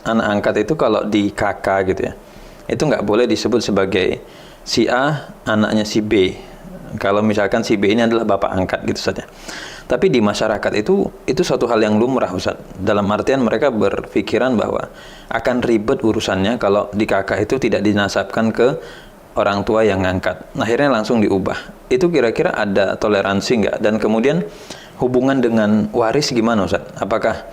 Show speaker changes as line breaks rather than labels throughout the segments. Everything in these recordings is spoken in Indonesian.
anak angkat itu kalau di kakak gitu ya, itu nggak boleh disebut sebagai si A anaknya si B. Kalau misalkan si B ini adalah bapak angkat gitu saja. Tapi di masyarakat itu suatu hal yang lumrah Ustaz. Dalam artian mereka berpikiran bahwa akan ribet urusannya kalau di kakak itu tidak dinasabkan ke orang tua yang ngangkat. Akhirnya langsung diubah. Itu kira-kira ada toleransi nggak? Dan kemudian hubungan dengan waris gimana Ustaz? Apakah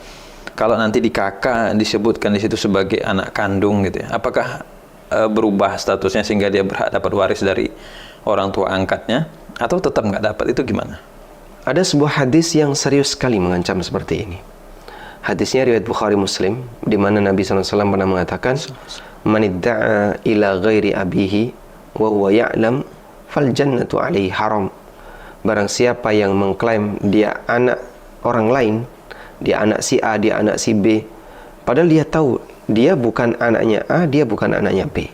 kalau nanti di kakak disebutkan di situ sebagai anak kandung gitu ya? Apakah berubah statusnya sehingga dia berhak dapat waris dari orang tua angkatnya? Atau tetap nggak dapat? Itu gimana?
Ada sebuah hadis yang serius sekali mengancam seperti ini. Hadisnya riwayat Bukhari Muslim, di mana Nabi SAW pernah mengatakan, "Man idda'a ila ghairi abihi wa huwa ya'lam fal jannatu alaihi haram." Barang siapa yang mengklaim dia anak orang lain, dia anak si A, dia anak si B, padahal dia tahu dia bukan anaknya A, dia bukan anaknya B.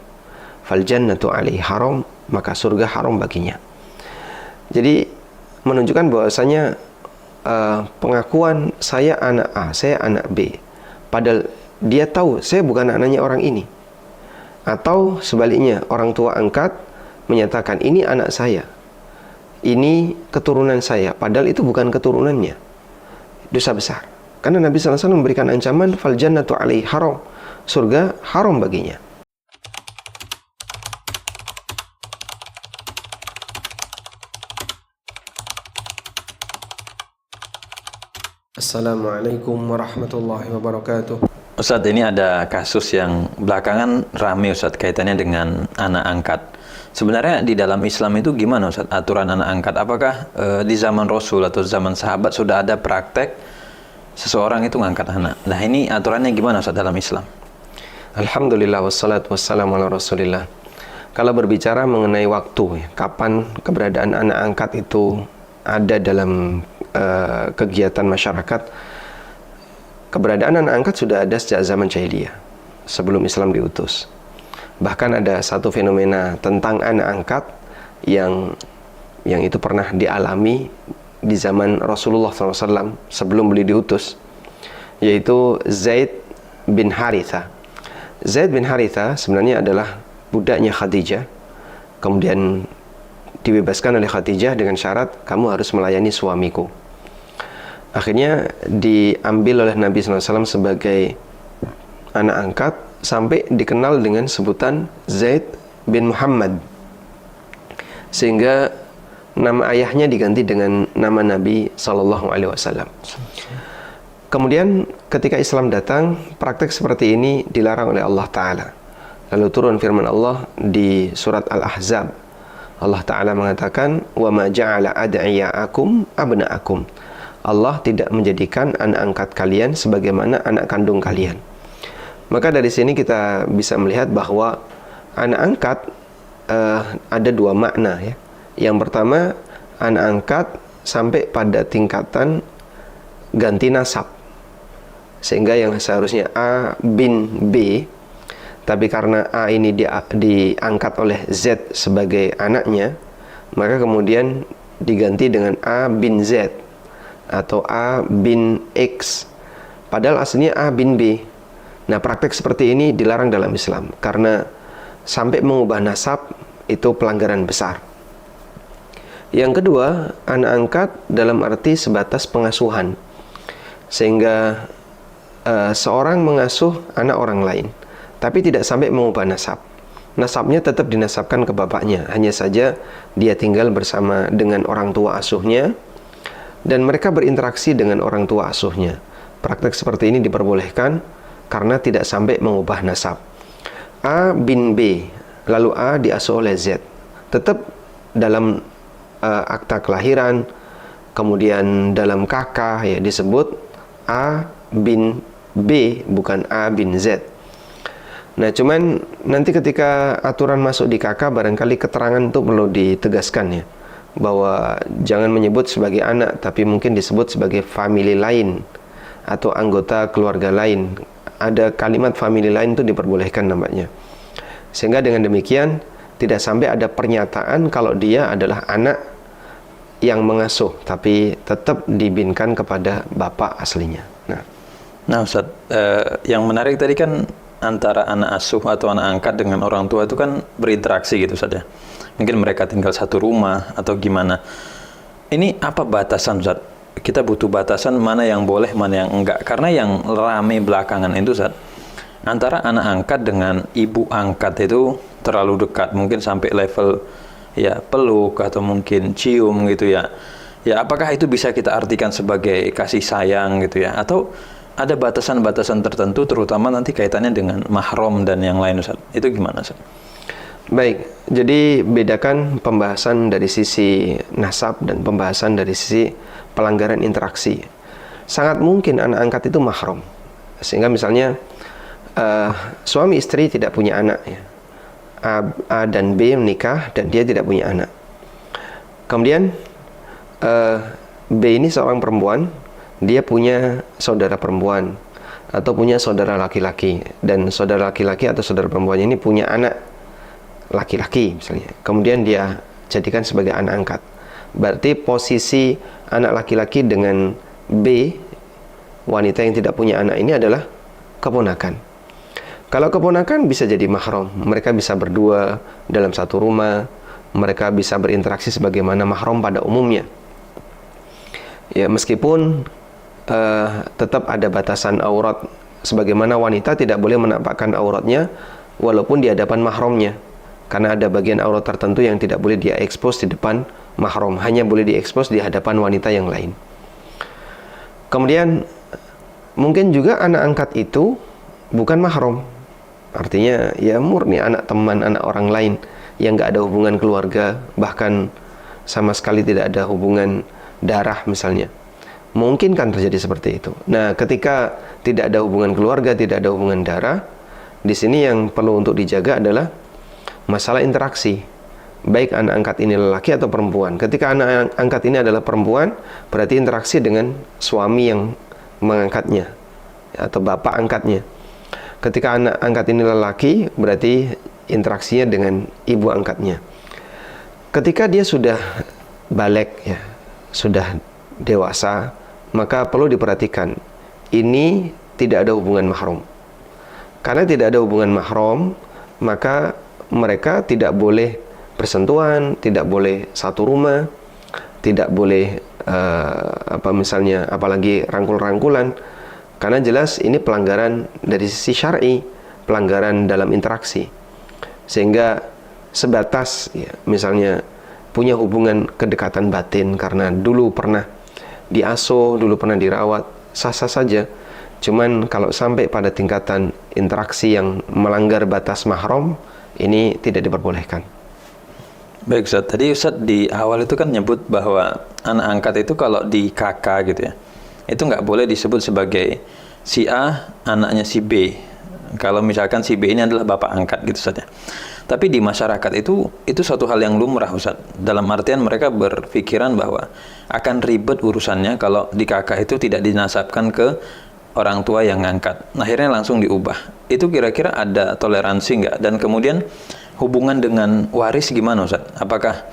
Fal jannatu alaihi haram, maka surga haram baginya. Jadi menunjukkan bahwasanya pengakuan saya anak A, saya anak B, padahal dia tahu saya bukan anaknya orang ini. Atau sebaliknya, orang tua angkat menyatakan ini anak saya, ini keturunan saya, padahal itu bukan keturunannya. Dosa besar. Karena Nabi SAW memberikan ancaman, fal jannatu alaihi haram, surga haram baginya. Assalamualaikum warahmatullahi wabarakatuh.
Ustadz, ini ada kasus yang belakangan rame Ustadz kaitannya dengan anak angkat. Sebenarnya di dalam Islam itu gimana Ustadz aturan anak angkat? Apakah di zaman Rasul atau zaman sahabat sudah ada praktek seseorang itu ngangkat anak? Nah ini aturannya gimana Ustadz dalam Islam?
Alhamdulillah wassalatu wassalamu ala rasulillah. Kalau berbicara mengenai waktu, kapan keberadaan anak angkat itu ada dalam kegiatan masyarakat, keberadaan anak angkat sudah ada sejak zaman jahiliyah, sebelum Islam diutus. Bahkan ada satu fenomena tentang anak angkat yang itu pernah dialami di zaman Rasulullah SAW sebelum beliau diutus, yaitu Zaid bin Haritha. Zaid bin Haritha sebenarnya adalah budaknya Khadijah, kemudian dibebaskan oleh Khadijah dengan syarat kamu harus melayani suamiku. Akhirnya diambil oleh Nabi SAW sebagai anak angkat sampai dikenal dengan sebutan Zaid bin Muhammad, sehingga nama ayahnya diganti dengan nama Nabi SAW. Kemudian ketika Islam datang, praktek seperti ini dilarang oleh Allah Ta'ala. Lalu turun firman Allah di surat Al-Ahzab. Allah Ta'ala mengatakan, "Wa ma ja'ala ad'iya'akum abna'akum." Allah tidak menjadikan anak angkat kalian sebagaimana anak kandung kalian. Maka dari sini kita bisa melihat bahwa anak angkat ada dua makna ya. Yang pertama, anak angkat sampai pada tingkatan ganti nasab, sehingga yang seharusnya A bin B, tapi karena A ini diangkat oleh Z sebagai anaknya, maka kemudian diganti dengan A bin Z atau A bin X, padahal aslinya A bin B. Nah, praktek seperti ini dilarang dalam Islam karena sampai mengubah nasab itu pelanggaran besar. Yang kedua, anak angkat dalam arti sebatas pengasuhan, sehingga seorang mengasuh anak orang lain tapi tidak sampai mengubah nasab. Nasabnya tetap dinasabkan ke bapaknya, hanya saja dia tinggal bersama dengan orang tua asuhnya dan mereka berinteraksi dengan orang tua asuhnya. Praktek seperti ini diperbolehkan karena tidak sampai mengubah nasab. A bin B, lalu A diasuh oleh Z, tetap dalam akta kelahiran, kemudian dalam KK ya disebut A bin B, bukan A bin Z. Nah, cuman nanti ketika aturan masuk di KK, barangkali keterangan itu perlu ditegaskan ya, bahwa jangan menyebut sebagai anak, tapi mungkin disebut sebagai family lain atau anggota keluarga lain. Ada kalimat family lain itu diperbolehkan namanya, sehingga dengan demikian tidak sampai ada pernyataan kalau dia adalah anak yang mengasuh, tapi tetap dibinkan kepada bapak aslinya.
Nah Ustaz, yang menarik tadi kan antara anak asuh atau anak angkat dengan orang tua itu kan berinteraksi gitu saja. Mungkin mereka tinggal satu rumah atau gimana. Ini apa batasan Ustaz? Kita butuh batasan mana yang boleh, mana yang enggak. Karena yang rame belakangan itu Ustaz, antara anak angkat dengan ibu angkat itu terlalu dekat. Mungkin sampai level ya peluk atau mungkin cium gitu ya. Ya apakah itu bisa kita artikan sebagai kasih sayang gitu ya? Atau ada batasan-batasan tertentu terutama nanti kaitannya dengan mahram dan yang lain Ustaz. Itu gimana Ustaz?
Baik, jadi bedakan pembahasan dari sisi nasab dan pembahasan dari sisi pelanggaran interaksi. Sangat mungkin anak angkat itu mahram. Sehingga misalnya suami istri tidak punya anak ya. A dan B menikah dan dia tidak punya anak. Kemudian B ini seorang perempuan, dia punya saudara perempuan atau punya saudara laki-laki, dan saudara laki-laki atau saudara perempuan ini punya anak laki-laki misalnya. Kemudian dia jadikan sebagai anak angkat. Berarti posisi anak laki-laki dengan B, wanita yang tidak punya anak ini adalah keponakan. Kalau keponakan bisa jadi mahram, mereka bisa berdua dalam satu rumah, mereka bisa berinteraksi sebagaimana mahram pada umumnya. Ya, meskipun tetap ada batasan aurat, sebagaimana wanita tidak boleh menampakkan auratnya walaupun di hadapan mahramnya, karena ada bagian aurat tertentu yang tidak boleh dia ekspos di depan mahram, hanya boleh diekspos di hadapan wanita yang lain. Kemudian mungkin juga anak angkat itu bukan mahram, artinya ya murni anak teman, anak orang lain yang nggak ada hubungan keluarga, bahkan sama sekali tidak ada hubungan darah misalnya. Mungkin kan terjadi seperti itu. Nah, ketika tidak ada hubungan keluarga, tidak ada hubungan darah, di sini yang perlu untuk dijaga adalah masalah interaksi. Baik anak angkat ini lelaki atau perempuan. Ketika anak angkat ini adalah perempuan, berarti interaksi dengan suami yang mengangkatnya atau bapak angkatnya. Ketika anak angkat ini lelaki, berarti interaksinya dengan ibu angkatnya. Ketika dia sudah balik ya, sudah dewasa, maka perlu diperhatikan ini tidak ada hubungan mahram. Karena tidak ada hubungan mahram, maka mereka tidak boleh bersentuhan, tidak boleh satu rumah, tidak boleh misalnya apalagi rangkul-rangkulan, karena jelas ini pelanggaran dari sisi syar'i, pelanggaran dalam interaksi. Sehingga sebatas ya, misalnya punya hubungan kedekatan batin karena dulu pernah diasuh, dulu pernah dirawat, sah-sah saja. Cuman kalau sampai pada tingkatan interaksi yang melanggar batas mahram, ini tidak diperbolehkan.
Baik Ustaz, tadi Ustaz di awal itu kan nyebut bahwa anak angkat itu kalau di kakak gitu ya, itu nggak boleh disebut sebagai si A anaknya si B. Kalau misalkan si B ini adalah bapak angkat gitu saja. Tapi di masyarakat itu suatu hal yang lumrah Ustaz. Dalam artian mereka berpikiran bahwa akan ribet urusannya kalau di kakak itu tidak dinasabkan ke orang tua yang ngangkat. Akhirnya langsung diubah. Itu kira-kira ada toleransi nggak? Dan kemudian hubungan dengan waris gimana Ustaz? Apakah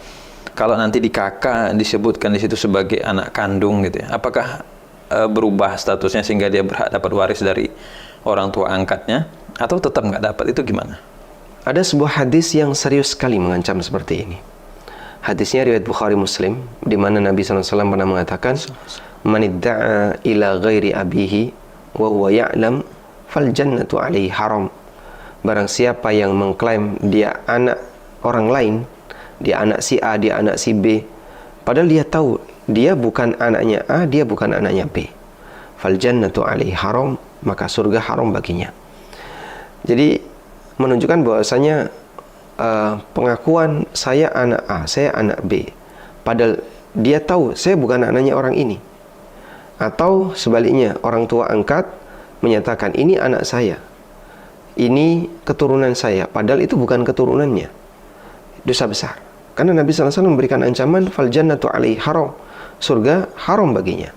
kalau nanti di kakak disebutkan di situ sebagai anak kandung gitu ya? Apakah berubah statusnya sehingga dia berhak dapat waris dari orang tua angkatnya? Atau tetap nggak dapat? Itu gimana?
Ada sebuah hadis yang serius sekali mengancam seperti ini. Hadisnya riwayat Bukhari Muslim, di mana Nabi SAW pernah mengatakan, "Man idda'a ila ghairi abihi wa huwa ya'lam fal jannatu 'alaihi haram." Barang siapa yang mengklaim dia anak orang lain, dia anak si A, dia anak si B, padahal dia tahu dia bukan anaknya A, dia bukan anaknya B, fal jannatu 'alaihi haram, maka surga haram baginya. Jadi menunjukkan bahwasanya pengakuan saya anak A, saya anak B, padahal dia tahu saya bukan anaknya orang ini. Atau sebaliknya, orang tua angkat menyatakan ini anak saya, ini keturunan saya, padahal itu bukan keturunannya. Dosa besar. Karena Nabi SAW memberikan ancaman fal jannatu 'alaihi haram, surga haram baginya.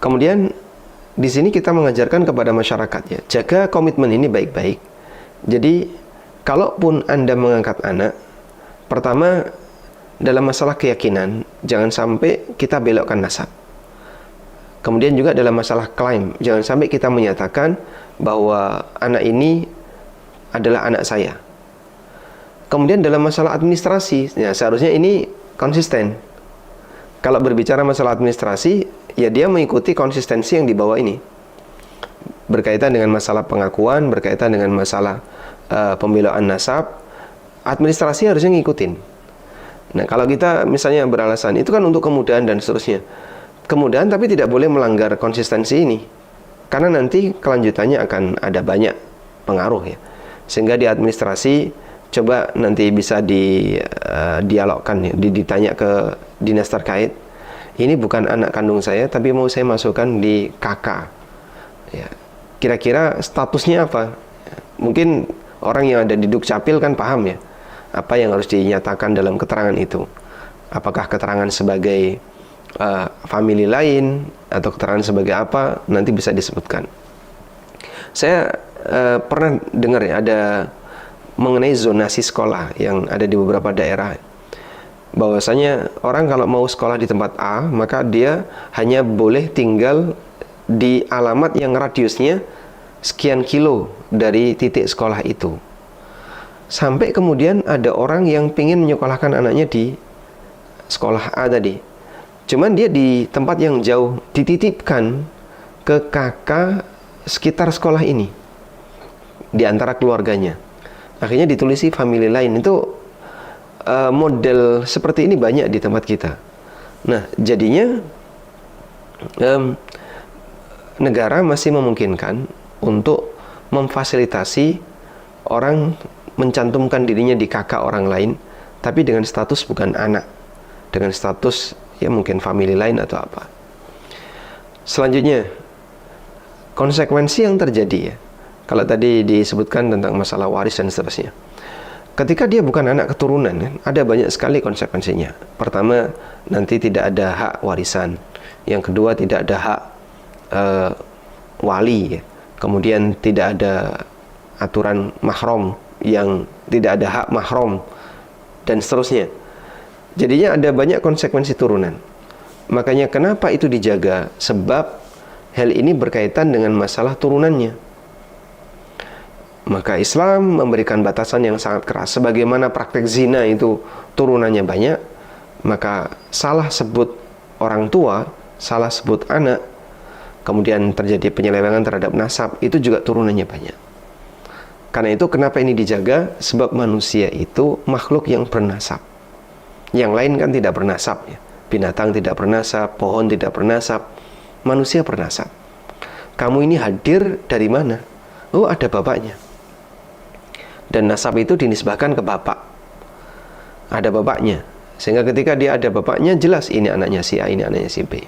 Kemudian di sini kita mengajarkan kepada masyarakatnya, jaga komitmen ini baik-baik. Jadi, kalaupun Anda mengangkat anak, pertama, dalam masalah keyakinan, jangan sampai kita belokkan nasab. Kemudian juga dalam masalah klaim, jangan sampai kita menyatakan bahwa anak ini adalah anak saya. Kemudian dalam masalah administrasi, ya seharusnya ini konsisten. Kalau berbicara masalah administrasi, ya dia mengikuti konsistensi yang dibawa ini. Berkaitan dengan masalah pengakuan, berkaitan dengan masalah pembelaan nasab, administrasi harusnya ngikutin. Nah, kalau kita misalnya beralasan itu kan untuk kemudahan dan seterusnya. Kemudahan tapi tidak boleh melanggar konsistensi ini. Karena nanti kelanjutannya akan ada banyak pengaruh ya. Sehingga di administrasi coba nanti bisa dialogkan ya, ditanya ke dinas terkait. Ini bukan anak kandung saya tapi mau saya masukkan di KK. Ya. Kira-kira statusnya apa? Mungkin orang yang ada di Dukcapil kan paham ya. Apa yang harus dinyatakan dalam keterangan itu? Apakah keterangan sebagai family lain atau keterangan sebagai apa, nanti bisa disebutkan. Saya pernah dengar ya, ada mengenai zonasi sekolah yang ada di beberapa daerah, bahwasanya orang kalau mau sekolah di tempat A, maka dia hanya boleh tinggal di alamat yang radiusnya sekian kilo dari titik sekolah itu. Sampai kemudian ada orang yang ingin menyekolahkan anaknya di sekolah A tadi. Cuman dia di tempat yang jauh, dititipkan ke kakak sekitar sekolah ini, di antara keluarganya. Akhirnya ditulisi family lain. Itu model seperti ini banyak di tempat kita. Nah, jadinya negara masih memungkinkan untuk memfasilitasi orang mencantumkan dirinya di kakak orang lain, tapi dengan status bukan anak, dengan status ya mungkin family lain atau apa. Selanjutnya, konsekuensi yang terjadi ya. Kalau tadi disebutkan tentang masalah waris dan seterusnya. Ketika dia bukan anak keturunan, kan, ada banyak sekali konsekuensinya. Pertama, nanti tidak ada hak warisan. Yang kedua, tidak ada hak wali. Ya. Kemudian tidak ada aturan mahram, yang tidak ada hak mahram, dan seterusnya. Jadinya ada banyak konsekuensi turunan. Makanya kenapa itu dijaga? Sebab hal ini berkaitan dengan masalah turunannya. Maka Islam memberikan batasan yang sangat keras. Sebagaimana praktek zina itu turunannya banyak, maka salah sebut orang tua, salah sebut anak, kemudian terjadi penyelewengan terhadap nasab, itu juga turunannya banyak. Karena itu kenapa ini dijaga? Sebab manusia itu makhluk yang bernasab. Yang lain kan tidak bernasab ya. Binatang tidak bernasab, pohon tidak bernasab, manusia bernasab. Kamu ini hadir dari mana? Oh, ada bapaknya. Dan nasab itu dinisbahkan ke bapak. Ada bapaknya. Sehingga ketika dia ada bapaknya, jelas ini anaknya si A, ini anaknya si B.